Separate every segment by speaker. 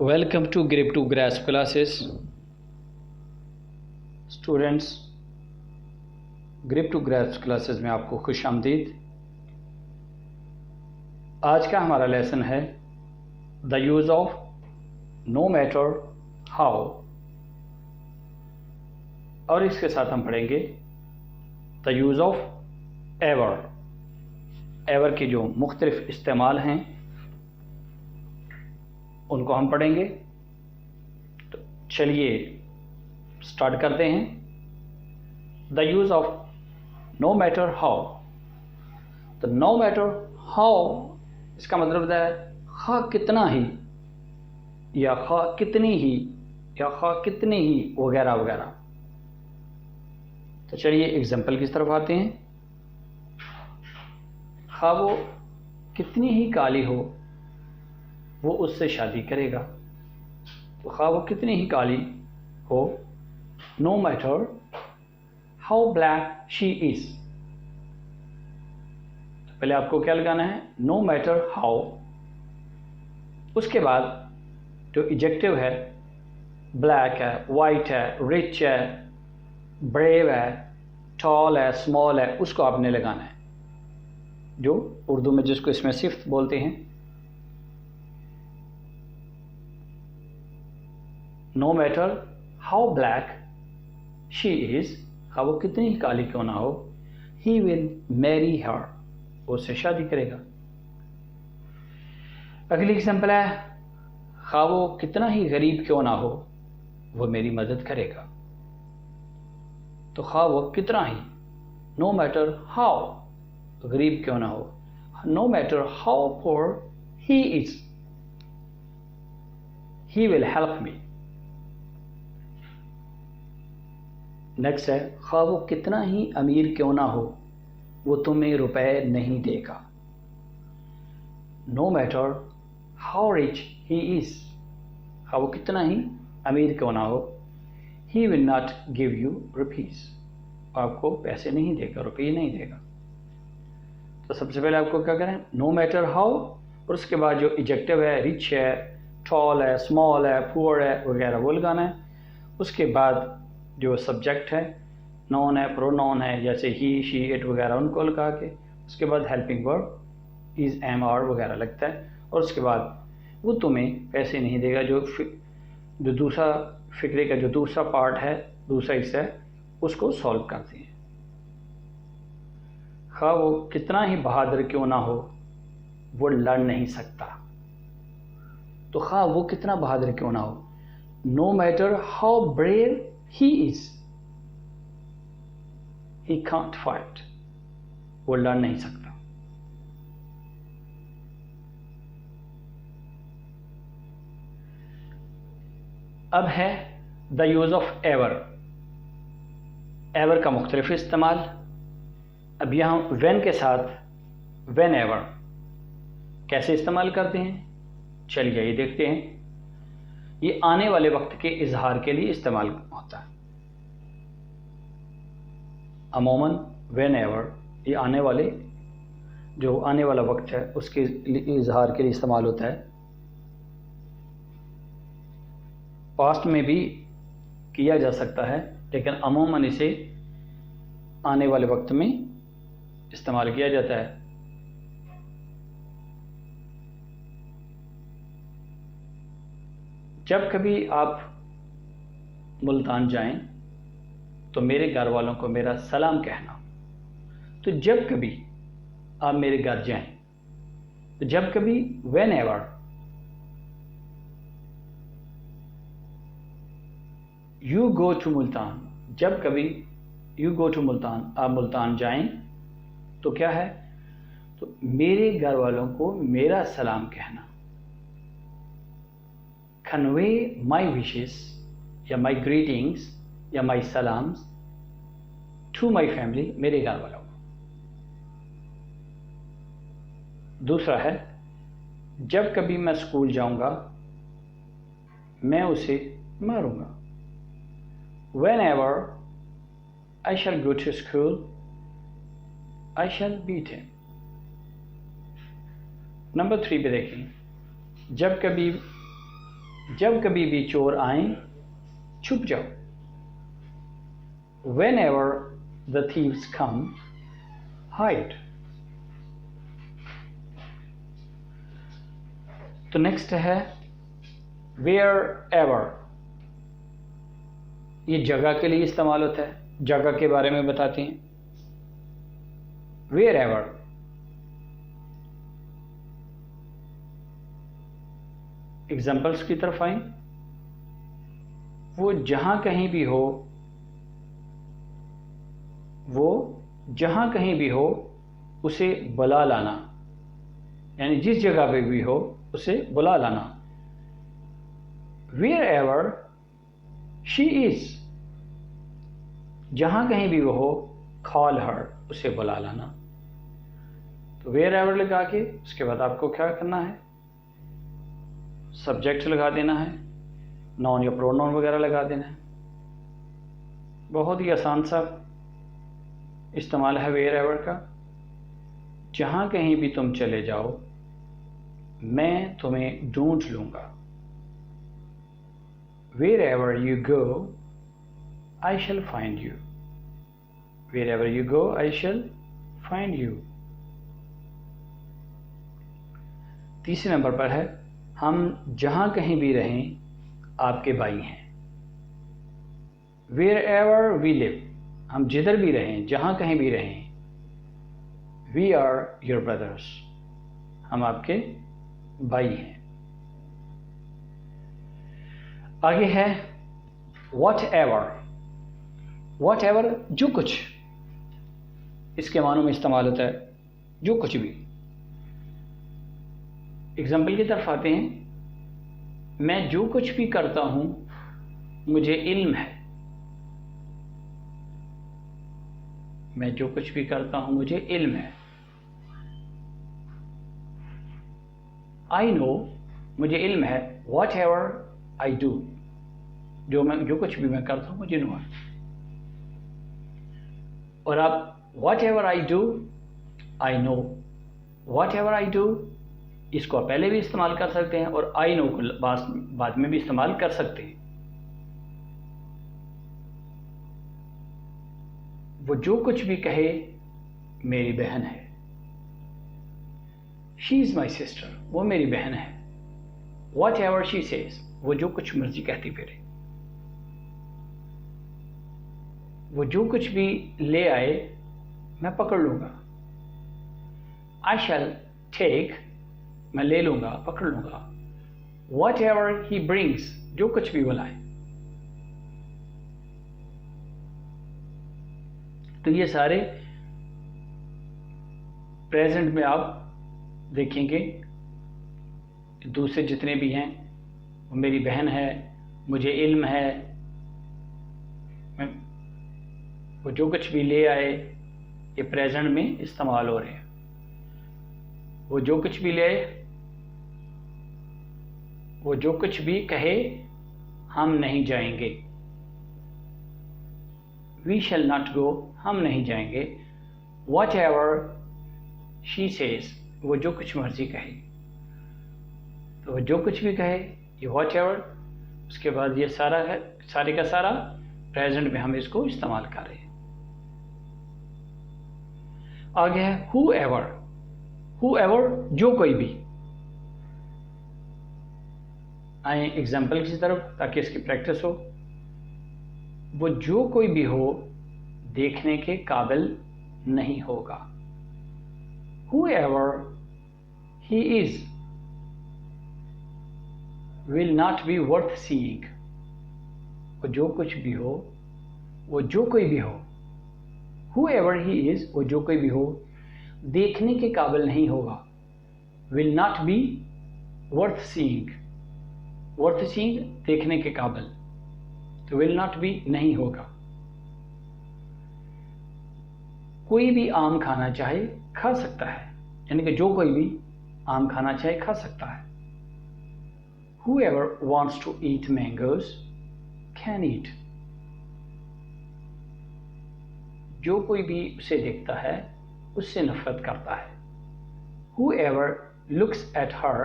Speaker 1: Welcome to Grip to Grasp classes. Students, Grip to Grasp classes में आपको खुश आमदीद। आज का हमारा लेसन है the use of no matter how, और इसके साथ हम पढ़ेंगे the use of ever. Ever के जो मुख्तलिफ इस्तेमाल हैं उनको हम पढ़ेंगे। तो चलिए स्टार्ट करते हैं। The use of no matter how. तो नो मैटर हाउ इसका मतलब होता है खा कितना ही, या खा कितनी ही, या खा कितने ही, वगैरह वगैरह। तो चलिए एग्जाम्पल की तरफ आते हैं। खा वो कितनी ही काली हो, वो उससे शादी करेगा। तो खा वो कितनी ही काली हो, no matter how black she is. तो पहले आपको क्या लगाना है, नो मैटर हाउ। उसके बाद जो एडजेक्टिव है, ब्लैक है, वाइट है, रिच है, ब्रेव है, टॉल है, स्मॉल है, उसको आपने लगाना है, जो उर्दू में जिसको इसमें सिफ्त बोलते हैं। No matter how black she is, हाँ वो कितनी ही काली क्यों ना हो, ही विल मैरी हर, वो उससे शादी करेगा। अगली एग्जाम्पल है, हाँ वो कितना ही गरीब क्यों ना हो, वो मेरी मदद करेगा। तो हाँ वो कितना ही, नो मैटर हाउ, गरीब क्यों ना हो, no matter how poor he is, he will help me. Next है, खा वो कितना ही अमीर क्यों ना हो, वो तुम्हें रुपए नहीं देगा। No matter how rich he is, खा वो कितना ही अमीर क्यों ना हो, he will not give you rupees, आपको पैसे नहीं देगा, रुपये नहीं देगा। तो सबसे पहले आपको क्या करें, नो मैटर हाउ, और उसके बाद जो एडजेक्टिव है, रिच है, टॉल है, स्मॉल है, पुअर है, वगैरह वो लगाना है। उसके बाद जो सब्जेक्ट है, नॉन है, प्रोनाउन है, जैसे ही, शी, इट वगैरह, उनको लगा के उसके बाद helping verb is, am, are वगैरह लगता है। और उसके बाद वो तुम्हें पैसे नहीं देगा, जो दूसरा फिक्रे का जो दूसरा पार्ट है, दूसरा हिस्सा है, उसको सॉल्व करते हैं। खा वो कितना ही बहादुर क्यों ना हो, वो लड़ नहीं सकता। तो खा वो कितना बहादुर क्यों ना हो, no matter how brave he is, he can't fight, वो लड़ नहीं सकता। अब है the use of ever. Ever का मुख्तलिफ इस्तेमाल। अब यहाँ व्हेन के साथ व्हेन एवर कैसे इस्तेमाल करते हैं, चलिए ये देखते हैं। ये आने वाले वक्त के इजहार के लिए इस्तेमाल होता है। अमूमन व्हेन एवर ये आने वाला वक्त है, उसके इजहार के लिए इस्तेमाल होता है। पास्ट में भी किया जा सकता है, लेकिन अमूमन इसे आने वाले वक्त में इस्तेमाल किया जाता है। जब कभी आप मुल्तान जाएं तो मेरे घर वालों को मेरा सलाम कहना। तो जब कभी आप मेरे घर जाएं, तो जब कभी whenever, you go to Multan, जब कभी यू गो टू मुल्तान, आप मुल्तान जाएं, तो क्या है, तो मेरे घर वालों को मेरा सलाम कहना। कन्वे माई विशेस या माई ग्रीटिंग्स या माई सलाम्स टू माई फैमिली, मेरे घर वालों को। दूसरा है, जब कभी मैं स्कूल जाऊंगा मैं उसे मारूंगा। Whenever I shall go to school I shall beat him. Number 3 पे देखें, जब कभी जब कभी भी चोर आए छुप जाओ। Whenever the thieves come, hide. तो नेक्स्ट है wherever। ये जगह के लिए इस्तेमाल होता है, जगह के बारे में बताते हैं। wherever एग्जाम्पल्स की तरफ आए। वो जहां कहीं भी हो, वो जहां कहीं भी हो उसे बुला लाना, यानी जिस जगह पे भी हो उसे बुला लाना। wherever she is, जहां कहीं भी वो हो call her, उसे बुला लाना। तो wherever लगा के उसके बाद आपको क्या करना है, सब्जेक्ट लगा देना है, नाउन या प्रोनाउन वगैरह लगा देना है। बहुत ही आसान सा इस्तेमाल है wherever का। जहां कहीं भी तुम चले जाओ मैं तुम्हें ढूंढ लूंगा। Wherever you go, I shall find you. Wherever you go, I shall find you. तीसरे नंबर पर है हम जहां कहीं भी रहें आपके भाई हैं। Wherever we live, हम जिधर भी रहें, जहां कहीं भी रहें, we are your brothers, हम आपके भाई हैं। आगे है whatever। whatever जो कुछ, इसके मानों में इस्तेमाल होता है जो कुछ भी। एग्जाम्पल की तरफ आते हैं। मैं जो कुछ भी करता हूं मुझे इल्म है। मैं जो कुछ भी करता हूं मुझे इल्म है। I know, मुझे इल्म है। Whatever I do, जो कुछ भी मैं करता हूं मुझे इल्म है। और आप whatever I do, I know, whatever I do, इसको आप पहले भी इस्तेमाल कर सकते हैं और I know को बाद में भी इस्तेमाल कर सकते हैं। वो जो कुछ भी कहे मेरी बहन है। She is my sister, वो मेरी बहन है। Whatever she says, वो जो कुछ मर्जी कहती फिरे। वो जो कुछ भी ले आए मैं पकड़ लूंगा। I shall take, मैं ले लूंगा, पकड़ लूंगा। Whatever he brings, जो कुछ भी बुलाए। तो ये सारे प्रेजेंट में आप देखेंगे, दूसरे जितने भी हैं, वो मेरी बहन है, मुझे इल्म है, वो जो कुछ भी ले आए, ये प्रेजेंट में इस्तेमाल हो रहे हैं। वो जो कुछ भी ले, वो जो कुछ भी कहे हम नहीं जाएंगे। We shall not go, हम नहीं जाएंगे। Whatever she says, वो जो कुछ मर्जी कहे। तो वो जो कुछ भी कहे, ये whatever, उसके बाद ये सारा है, सारे का सारा प्रेजेंट में हम इसको इस्तेमाल कर रहे हैं। आगे है whoever। whoever जो कोई भी। आए एग्जाम्पल की तरफ ताकि इसकी प्रैक्टिस हो। वो जो कोई भी हो देखने के काबिल नहीं होगा। Whoever he is will not be worth seeing। वो जो कुछ भी हो, वो जो कोई भी हो, whoever he is, वो जो कोई भी हो देखने के काबिल नहीं होगा। will not be worth seeing, worth seeing देखने के काबिल, तो will not be नहीं होगा। कोई भी आम खाना चाहे खा सकता है, यानी कि जो कोई भी आम खाना चाहे खा सकता है। Whoever wants to eat mangoes can eat। जो कोई भी उसे देखता है उससे नफरत करता है। Whoever looks at her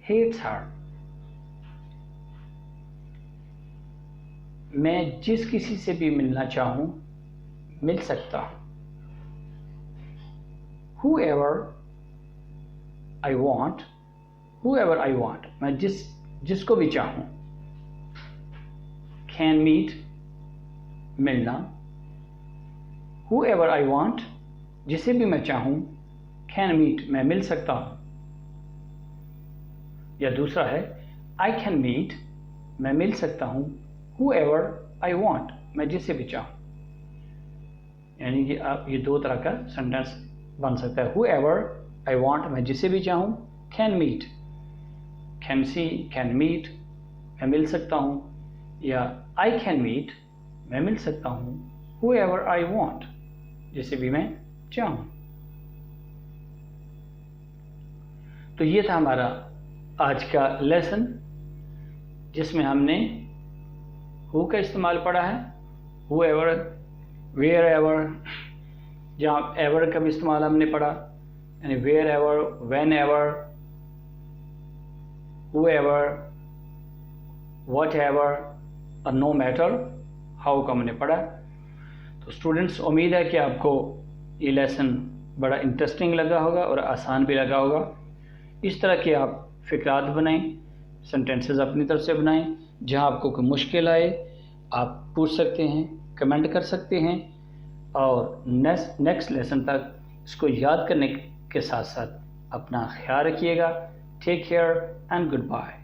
Speaker 1: hates her। मैं जिस किसी से भी मिलना चाहूँ मिल सकता हूँ। Whoever I want, मैं जिसको भी चाहूँ। Can meet, मिलना। Whoever I want, जिसे भी मैं चाहूँ। Can meet, मैं मिल सकता हूँ। या दूसरा है I can meet, मैं मिल सकता हूँ। Whoever I want, मैं जिसे भी चाहूँ। यानी कि आप ये दो तरह का सेंटेंस बन सकता है। Whoever I want, मैं जिसे भी चाहूँ। Can meet, can see, can meet, मैं मिल सकता हूँ। या I can meet, मैं मिल सकता हूँ। Whoever I want, जिसे भी मैं चाहूँ। तो ये था हमारा आज का लेसन, जिसमें हमने हु का इस्तेमाल पढ़ा है। Whoever, wherever, जहाँ एवर का भी इस्तेमाल हमने पढ़ा, यानी wherever, whenever, whoever, whatever और no matter, how का हमने पढ़ा। तो स्टूडेंट्स, उम्मीद है कि आपको ये लेसन बड़ा इंटरेस्टिंग लगा होगा और आसान भी लगा होगा। इस तरह के आप फ़िक्रात बनाएं, सेंटेंसेस अपनी तरफ से बनाएं। जहाँ आपको कोई मुश्किल आए आप पूछ सकते हैं, कमेंट कर सकते हैं, और नेक्स्ट लेसन तक इसको याद करने के साथ साथ अपना ख्याल रखिएगा। Take care and good bye.